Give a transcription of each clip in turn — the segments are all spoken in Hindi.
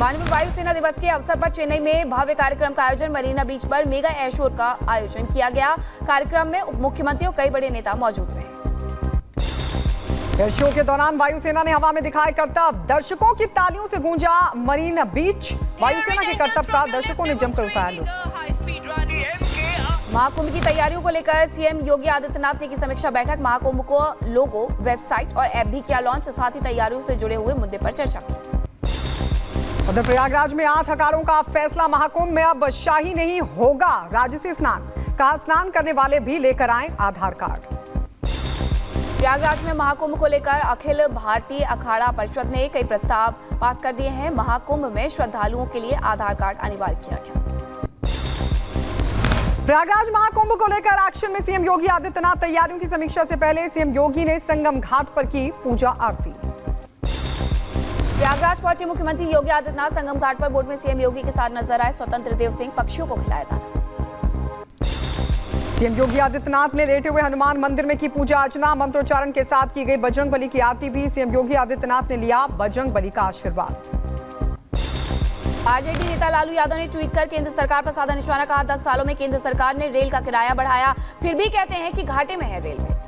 माननीय वायुसेना दिवस के अवसर पर चेन्नई में भव्य कार्यक्रम का आयोजन। मरीना बीच पर मेगा एयर शो का आयोजन किया गया। कार्यक्रम में उप मुख्यमंत्री और कई बड़े नेता मौजूद रहे। एयर शो के दौरान वायुसेना ने हवा में दिखाए करतब। दर्शकों की तालियों से गूंजा मरीना बीच। वायुसेना के करतब का दर्शकों ने जमकर उठाया लुत्फ। महाकुंभ की तैयारियों को लेकर सीएम योगी आदित्यनाथ ने की समीक्षा बैठक। महाकुंभ को लोगो, वेबसाइट और ऐप भी किया लॉन्च। साथ ही तैयारियों से जुड़े हुए मुद्दे पर चर्चा की। उधर प्रयागराज में 8 अखाड़ों का फैसला। महाकुंभ में अब शाही नहीं होगा राजसी स्नान। कहा स्नान करने वाले भी लेकर आए आधार कार्ड। प्रयागराज में महाकुंभ को लेकर अखिल भारतीय अखाड़ा परिषद ने कई प्रस्ताव पास कर दिए हैं। महाकुंभ में श्रद्धालुओं के लिए आधार कार्ड अनिवार्य किया गया। प्रयागराज महाकुंभ को लेकर एक्शन में सीएम योगी आदित्यनाथ। तैयारियों की समीक्षा से पहले सीएम योगी ने संगम घाट पर की पूजा आरती। प्रयागराज पहुंचे मुख्यमंत्री योगी आदित्यनाथ। संगम घाट पर बोट में सीएम योगी के साथ नजर आए। स्वतंत्र देव सिंह पक्षियों को खिलाया था। सीएम योगी आदित्यनाथ ने लेटे हुए हनुमान मंदिर में की पूजा अर्चना। मंत्रोच्चारण के साथ की गई बजरंग बली की आरती भी। सीएम योगी आदित्यनाथ ने लिया बजरंग बली का आशीर्वाद। आरजेडी नेता लालू यादव ने ट्वीट कर केंद्र सरकार पर साधा निशाना। कहा 10 सालों में केंद्र सरकार ने रेल का किराया बढ़ाया, फिर भी कहते हैं कि घाटे में है रेलवे।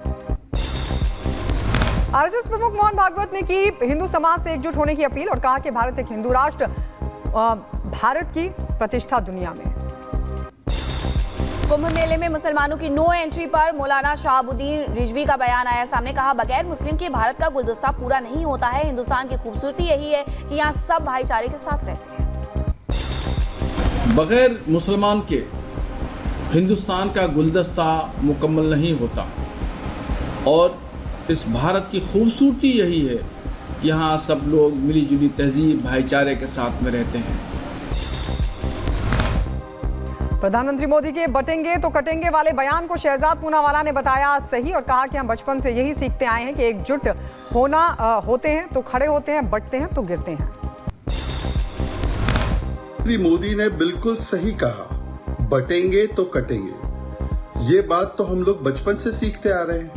आरएसएस प्रमुख मोहन भागवत ने की हिंदू समाज से एकजुट होने की अपील और कहा कि भारत एक हिंदू राष्ट्र, भारत की प्रतिष्ठा दुनिया में। कुंभ मेले में मुसलमानों की नो एंट्री पर मौलाना शहाबुद्दीन रिजवी का बयान आया सामने। कहा बगैर मुस्लिम के भारत का गुलदस्ता पूरा नहीं होता है। हिंदुस्तान की खूबसूरती यही है कि यहाँ सब भाईचारे के साथ रहते हैं। बगैर मुसलमान के हिंदुस्तान का गुलदस्ता मुकम्मल नहीं होता और इस भारत की खूबसूरती यही है, यहाँ सब लोग मिलीजुली तहजीब भाईचारे के साथ में रहते हैं। प्रधानमंत्री मोदी के बटेंगे तो कटेंगे वाले बयान को शहजाद पूनावाला ने बताया सही और कहा कि हम बचपन से यही सीखते आए हैं कि एकजुट होना होते हैं तो खड़े होते हैं, बंटते हैं तो गिरते हैं। श्री मोदी ने बिल्कुल सही कहा, बटेंगे तो कटेंगे। ये बात तो हम लोग बचपन से सीखते आ रहे हैं।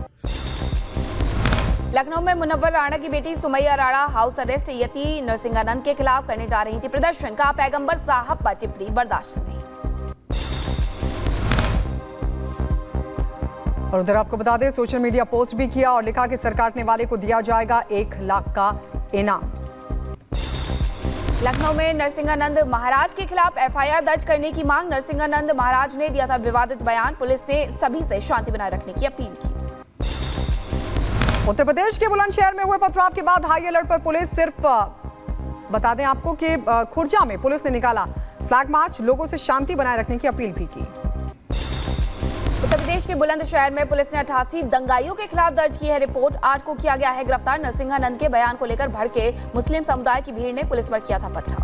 लखनऊ में मुनव्वर राणा की बेटी सुमैया राणा हाउस अरेस्ट। यति नरसिंहानंद के खिलाफ करने जा रही थी प्रदर्शन। कहा पैगंबर साहब पर टिप्पणी बर्दाश्त नहीं। और उधर आपको बता दें सोशल मीडिया पोस्ट भी किया और लिखा कि सर काटने वाले को दिया जाएगा 1 लाख का इनाम। लखनऊ में नरसिंहानंद महाराज के खिलाफ एफआईआर दर्ज करने की मांग। नरसिंहानंद महाराज ने दिया था विवादित बयान। पुलिस ने सभी से शांति बनाए रखने की अपील की। उत्तर प्रदेश के बुलंदशहर में हुए पथराव के बाद हाई अलर्ट पर पुलिस। सिर्फ बता दें आपको कि खुर्जा में पुलिस ने निकाला फ्लैग मार्च। लोगों से शांति बनाए रखने की अपील भी की। उत्तर प्रदेश के बुलंदशहर में पुलिस ने 88 दंगाइयों के खिलाफ दर्ज की है रिपोर्ट। 8 को किया गया है गिरफ्तार। नरसिंहानंद के बयान को लेकर भड़के मुस्लिम समुदाय की भीड़ ने पुलिस पर किया था पथराव।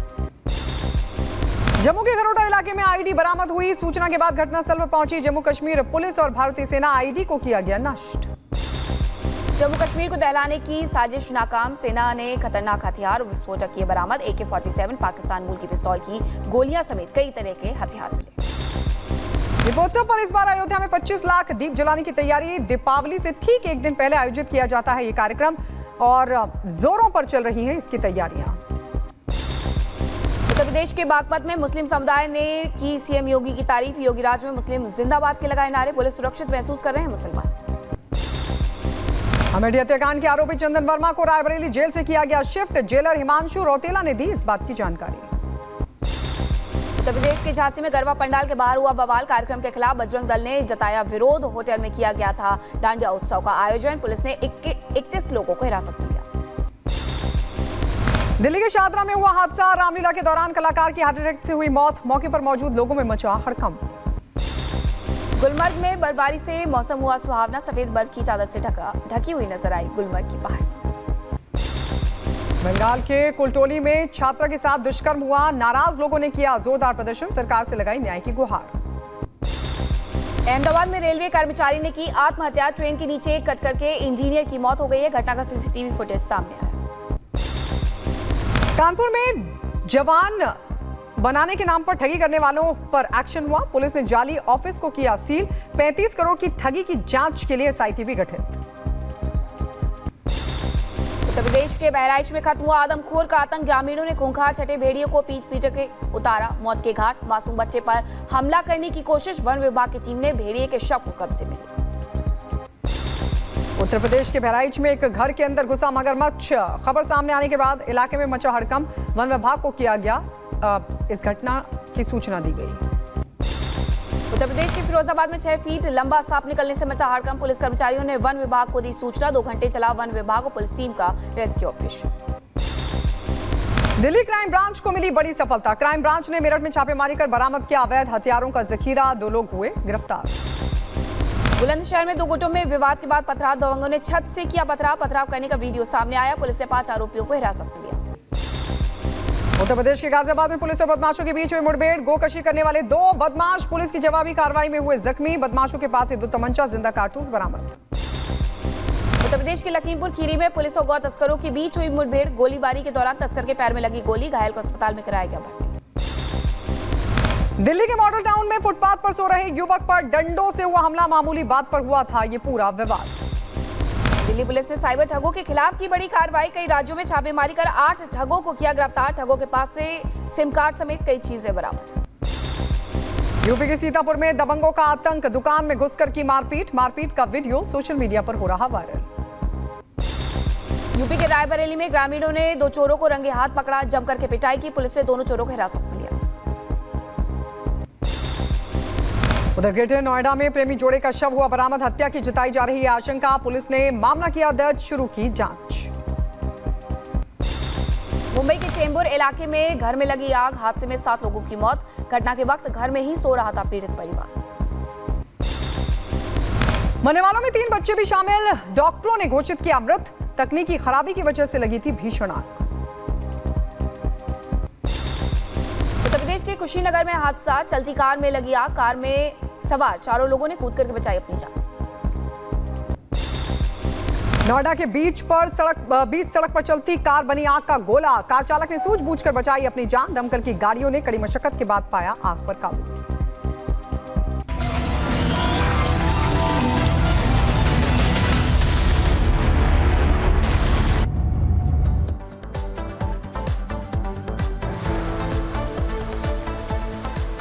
जम्मू के गरोटा इलाके में आईडी बरामद हुई। सूचना के बाद घटनास्थल पर पहुंची जम्मू कश्मीर पुलिस और भारतीय सेना। आईडी को किया गया नष्ट। जम्मू कश्मीर को दहलाने की साजिश नाकाम। सेना ने खतरनाक हथियार और विस्फोटक किए बरामद। AK-47 पाकिस्तान मूल की पिस्तौल की गोलियां समेत कई तरह के हथियार मिले। दीपोत्सव पर इस बार अयोध्या में 25 लाख दीप जलाने की तैयारी। दीपावली से ठीक एक दिन पहले आयोजित किया जाता है ये कार्यक्रम और जोरों पर चल रही हैं इसकी तैयारियां। उत्तर प्रदेश के बागपत में मुस्लिम समुदाय ने की सीएम योगी की तारीफ। योगी राज में मुस्लिम जिंदाबाद के लगाए नारे। पुलिस सुरक्षित महसूस कर रहे हैं मुसलमान। अमेठी हत्याकांड के आरोपी चंदन वर्मा को रायबरेली जेल से किया गया शिफ्ट। जेलर हिमांशु रौतेला ने दी इस बात की जानकारी। उत्तर प्रदेश के झांसी में गरबा पंडाल के बाहर हुआ बवाल। कार्यक्रम के खिलाफ बजरंग दल ने जताया विरोध। होटल में किया गया था डांडिया उत्सव का आयोजन। पुलिस ने 31 लोगों को हिरासत में लिया। दिल्ली के शादरा में हुआ हादसा। रामलीला के दौरान कलाकार की हार्ट अटैक से हुई मौत। मौके पर मौजूद लोगों में मचा हड़कंप। गुलमर्ग में बर्फबारी से मौसम हुआ सुहावना। सफेद बर्फ की चादर से ढकी हुई नजर आई गुलमर्ग की पहाड़ी। बंगाल के कुलटोली में छात्रा के साथ दुष्कर्म हुआ। नाराज लोगों ने किया जोरदार प्रदर्शन। सरकार से लगाई न्याय की गुहार। अहमदाबाद में रेलवे कर्मचारी ने की आत्महत्या। ट्रेन के नीचे कट करके इंजीनियर की मौत हो गई है। घटना का सीसीटीवी फुटेज सामने आया। कानपुर में जवान बनाने के नाम पर ठगी करने वालों पर एक्शन हुआ। पुलिस ने जाली ऑफिस को किया सील। 35 करोड़ की ठगी की जांच के लिए SIT भी गठित। उत्तर प्रदेश के बहराइच में खत्म हुआ आदमखोर का आतंक। ग्रामीणों ने खूंखार छठे भेड़ियों को पीट पीट के उतारा मौत के घाट। मासूम बच्चे पर हमला करने की कोशिश। वन विभाग की टीम ने भेड़िए के शव को कब्जे में लिया। उत्तर प्रदेश के बहराइच में एक घर के अंदर घुसा मगरमच्छ। खबर सामने आने के बाद इलाके में मचा हड़कंप। वन विभाग को किया गया इस घटना की सूचना दी गई। उत्तर प्रदेश के फिरोजाबाद में 6 फीट लंबा सांप निकलने से मचा हड़कंप। पुलिस कर्मचारियों ने वन विभाग को दी सूचना। 2 घंटे चला वन विभाग और पुलिस टीम का rescue operation. Delhi crime branch को मिली बड़ी सफलता। क्राइम ब्रांच ने मेरठ में छापेमारी कर बरामद किया अवैध हथियारों का जखीरा। 2 लोग हुए गिरफ्तार। बुलंदशहर में 2 गुटों में विवाद के बाद पथराव। दबंगों ने छत से किया पथराव करने का वीडियो सामने आया। पुलिस ने 5 आरोपियों को हिरासत में लिया। उत्तर प्रदेश के गाजियाबाद में पुलिस और बदमाशों के बीच हुई मुठभेड़। गोकशी करने वाले 2 बदमाश पुलिस की जवाबी कार्रवाई में हुए जख्मी। बदमाशों के पास से 2 तमंचा जिंदा कारतूस बरामद। उत्तर प्रदेश के लखीमपुर खीरी में पुलिस और गौ तस्करों के बीच हुई मुठभेड़। गोलीबारी के दौरान तस्कर के पैर में लगी गोली। घायल को अस्पताल में कराया गया भर्ती। दिल्ली के मॉडल टाउन में फुटपाथ पर सो रहे युवक पर डंडों से हुआ हमला। मामूली बात पर हुआ था ये पूरा विवाद। दिल्ली पुलिस ने साइबर ठगों के खिलाफ की बड़ी कार्रवाई। कई राज्यों में छापेमारी कर 8 ठगों को किया गिरफ्तार। ठगों के पास से सिम कार्ड समेत कई चीजें बरामद। यूपी के सीतापुर में दबंगों का आतंक। दुकान में घुसकर की मारपीट का वीडियो सोशल मीडिया पर हो रहा वायरल। यूपी के रायबरेली में ग्रामीणों ने 2 चोरों को रंगे हाथ पकड़ा। जमकर के पिटाई की। पुलिस ने दोनों चोरों को हिरासत में लिया। उधर ग्रेटर नोएडा में प्रेमी जोड़े का शव हुआ बरामद। हत्या की जताई जा रही है आशंका। पुलिस ने मामला किया दर्ज। शुरू की जांच। मुंबई के चेंबूर इलाके में घर में लगी आग। हादसे में 7 लोगों की मौत। घटना के वक्त घर में ही सो रहा था पीड़ित परिवार। मरने वालों में 3 बच्चे भी शामिल। डॉक्टरों ने घोषित किया मृत। तकनीकी खराबी की वजह से लगी थी भीषण आग। उत्तर प्रदेश के कुशीनगर में हादसा। चलती कार में लगी आग। कार में सवार 4 लोगों ने कूद करके बचाई अपनी जान। नोएडा के बीच सड़क पर चलती कार बनी आग का गोला। कार चालक ने सूझबूझकर बचाई अपनी जान। दमकल की गाड़ियों ने कड़ी मशक्कत के बाद पाया आग पर काबू।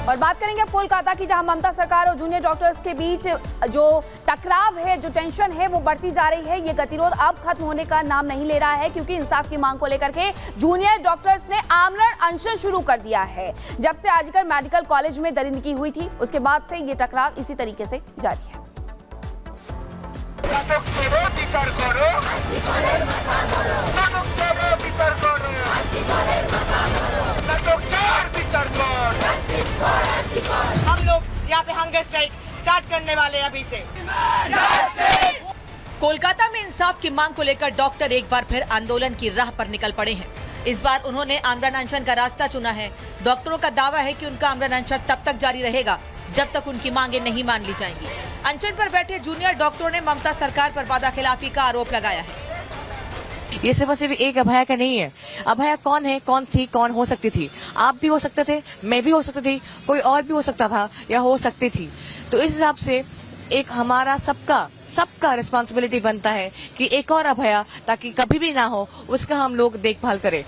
और बात करेंगे अब कोलकाता की, जहां ममता सरकार और जूनियर डॉक्टर्स के बीच जो टकराव है, जो टेंशन है, वो बढ़ती जा रही है। ये गतिरोध अब खत्म होने का नाम नहीं ले रहा है, क्योंकि इंसाफ की मांग को लेकर के जूनियर डॉक्टर्स ने आमरण अनशन शुरू कर दिया है। जब से आजकल मेडिकल कॉलेज में दरिंदगी हुई थी, उसके बाद से ये टकराव इसी तरीके से जारी है। हम लोग यहाँ पे हंगर स्ट्राइक स्टार्ट करने वाले हैं अभी से। कोलकाता में इंसाफ की मांग को लेकर डॉक्टर एक बार फिर आंदोलन की राह पर निकल पड़े हैं। इस बार उन्होंने आमरण अनशन का रास्ता चुना है। डॉक्टरों का दावा है कि उनका आमरण अनशन तब तक जारी रहेगा जब तक उनकी मांगे नहीं मान ली जाएंगी। अनशन पर बैठे जूनियर डॉक्टरों ने ममता सरकार पर वादाखिलाफी का आरोप लगाया है। ये सिर्फ एक अभया का नहीं है। अभया कौन है, कौन थी, कौन हो सकती थी? आप भी हो सकते थे, मैं भी हो सकती थी, कोई और भी हो सकता था या हो सकती थी। तो इस हिसाब से एक हमारा सबका रिस्पॉन्सिबिलिटी बनता है कि एक और अभया ताकि कभी भी ना हो, उसका हम लोग देखभाल करें।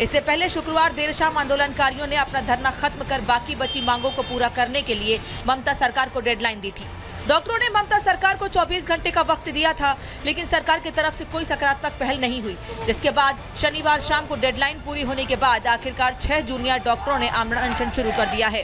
इससे पहले शुक्रवार देर शाम आंदोलनकारियों ने अपना धरना खत्म कर बाकी बची मांगों को पूरा करने के लिए ममता सरकार को डेडलाइन दी थी। डॉक्टरों ने ममता सरकार को 24 घंटे का वक्त दिया था, लेकिन सरकार की तरफ से कोई सकारात्मक पहल नहीं हुई, जिसके बाद शनिवार शाम को डेडलाइन पूरी होने के बाद आखिरकार 6 जूनियर डॉक्टरों ने आमरण अनशन शुरू कर दिया है।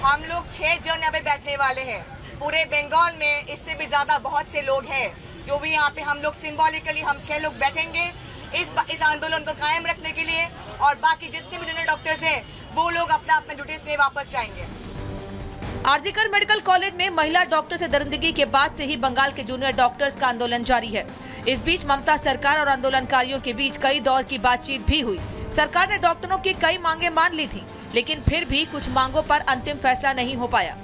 हम लोग 6 जन यहाँ पे बैठने वाले हैं। पूरे बंगाल में इससे भी ज्यादा बहुत से लोग हैं जो भी यहाँ पे हम लोग सिंबॉलिकली हम 6 लोग बैठेंगे इस आंदोलन को कायम रखने के लिए, और बाकी जितने भी जूनियर डॉक्टर्स हैं वो लोग अपना ड्यूटीज पे वापस जाएंगे। आरजीकर मेडिकल कॉलेज में महिला डॉक्टर से दरिंदगी के बाद से ही बंगाल के जूनियर डॉक्टर्स का आंदोलन जारी है। इस बीच ममता सरकार और आंदोलनकारियों के बीच कई दौर की बातचीत भी हुई। सरकार ने डॉक्टरों की कई मांगे मान ली थी, लेकिन फिर भी कुछ मांगों पर अंतिम फैसला नहीं हो पाया।